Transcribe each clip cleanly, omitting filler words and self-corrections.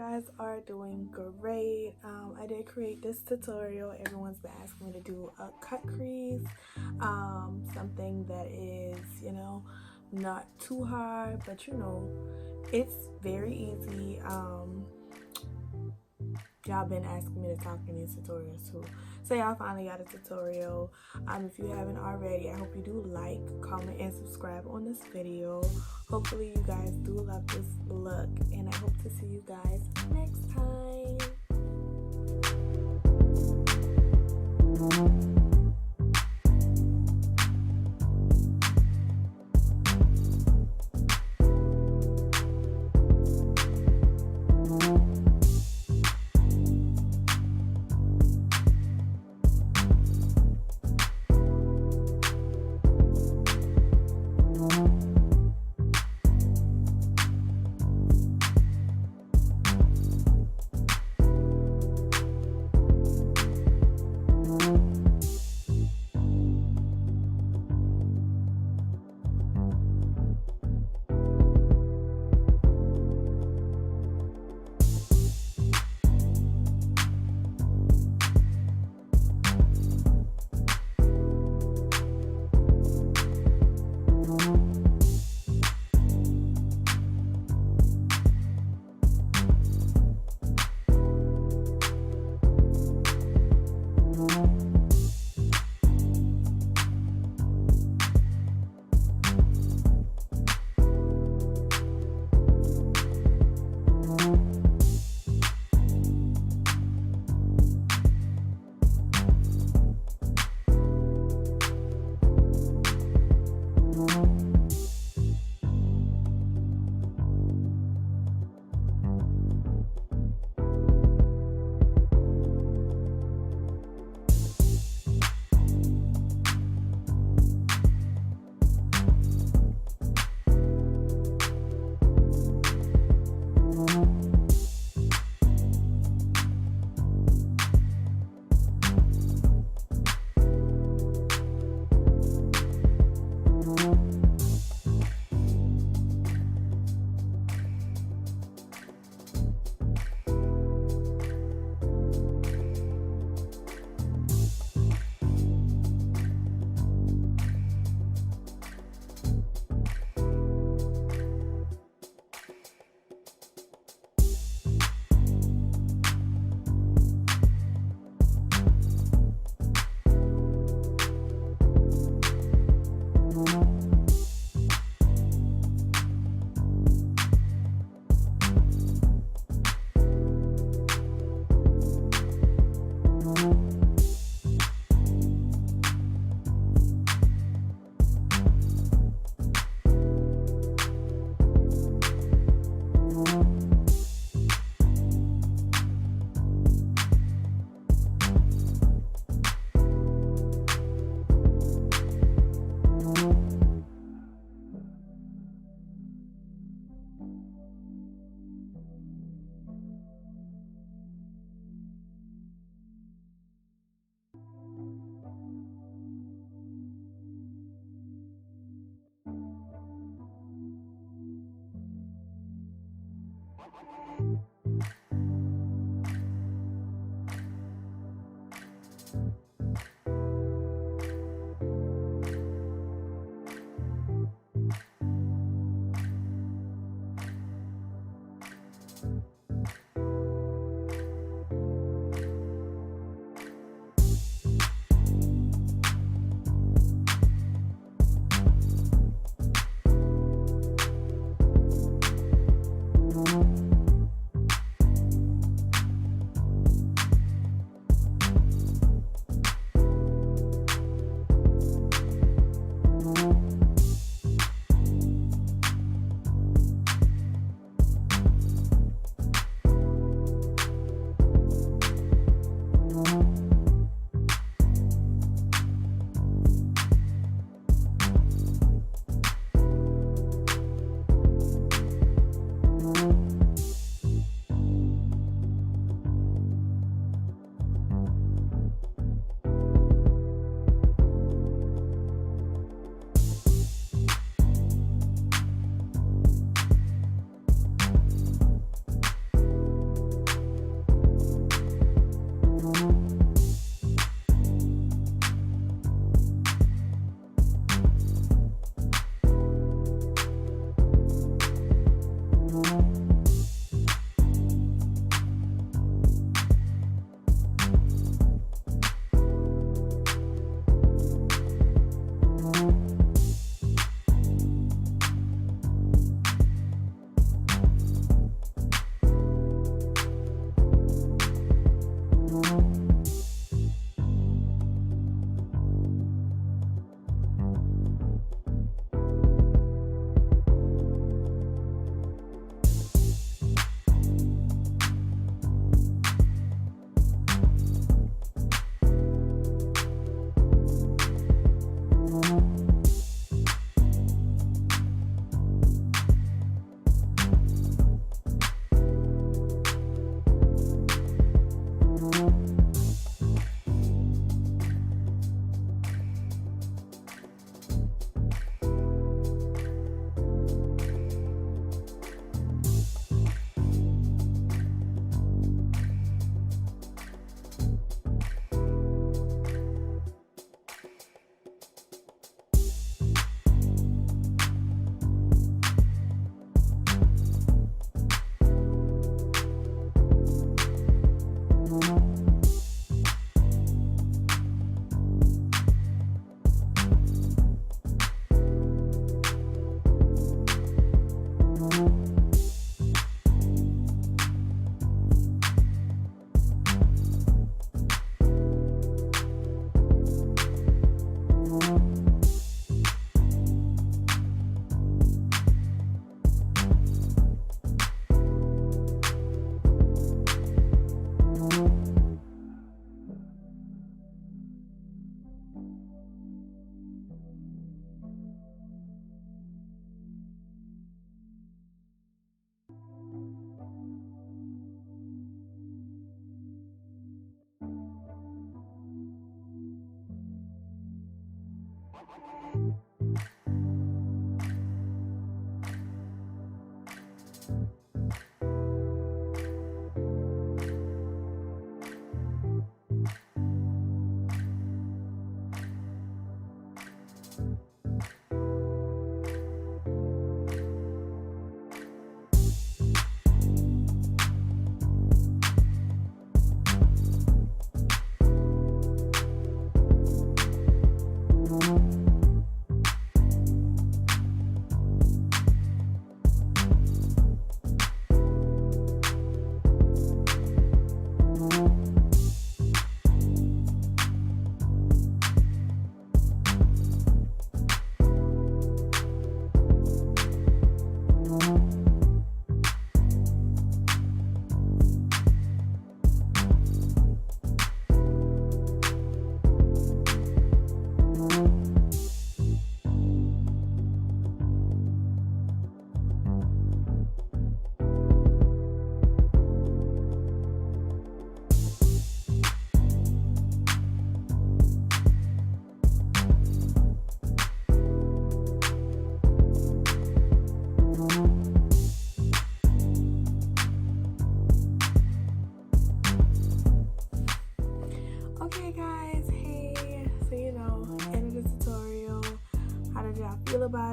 guys are doing great. I did create this tutorial. Everyone's been asking me to do a cut crease, something that is, not too hard, but it's very easy. Y'all been asking me to talk in these tutorials too, so y'all finally got a tutorial. If you haven't already, I hope you do like, comment, and subscribe on this video. Hopefully you guys do love this look, and I hope to see you guys next time.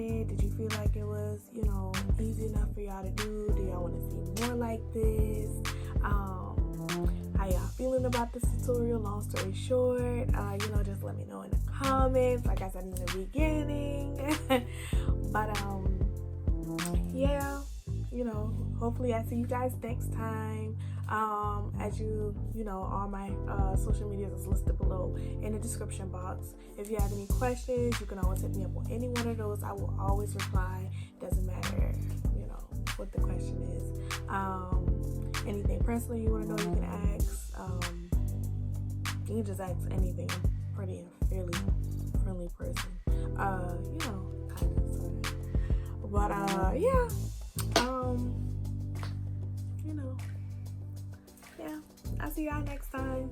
it? Did you feel like it was, you know, easy enough for y'all to do? Do y'all want to see more like this? How y'all feeling about this tutorial? Long story short, you know, just let me know in the comments, like I said in the beginning. But yeah, you know, hopefully I see you guys next time. As you know, all my social medias is listed below in the description box. If you have any questions, you can always hit me up on any one of those. I will always reply. Doesn't matter, you know, what the question is. Anything personal you want to know, you can ask. You can just ask anything. I'm pretty fairly friendly person. You know, kind of, sort of. But yeah. You know, yeah. I'll see y'all next time.